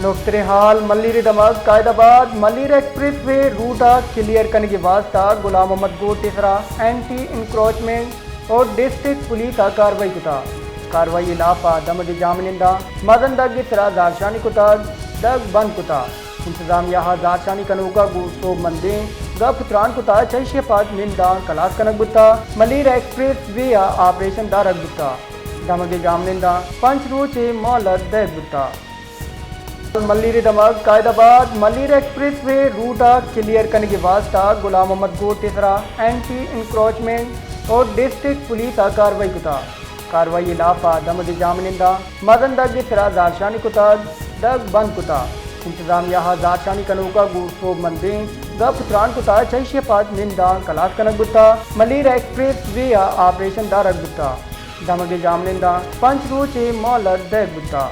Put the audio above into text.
नुक्तरे हाल मल्लीरे दमक Qaidabad Malir expressway route clear करने के वास्ता गुलाम मोहम्मद गोट तीसरा एंटी इंक्रोचमेंट और डिस्ट्रिक्ट पुलिस कार्रवाई कुता कार्रवाई लाफा दमद जामिनिंदा मदन दग इसरा जारशानी कुता दग बंद कुता इंतजामिया जारशानी कनूका गुसो मंदे गप त्रान कुता चैशे पाद निंदा कलास कनक बुता मल्लीर एक्सप्रेस वे ऑपरेशन दारक बुता दमगे जामिनिंदा पंच रोचे मोहलत दैग बुता मल्लीरे दमक Qaidabad Malir expressway route clear करने के वास्ता गुलाम मोहम्मद गोट तीसरा एंटी इंक्रोचमेंट और डिस्ट्रिक्ट पुलिस कार्रवाई कुता कार्रवाई लाफा दमद जामिनिंदा मदन दग इसरा जारशानी कुता दग बंद कुता इंतजामिया जारशानी कनूका गुसो मंदे गप त्रान कुता चैशे पाद निंदा कलास कनक बुता मल्लीर एक्सप्रेस वे ऑपरेशन दारक बुता दमगे जामिनिंदा पंच रोचे मोहलत दैग बुता।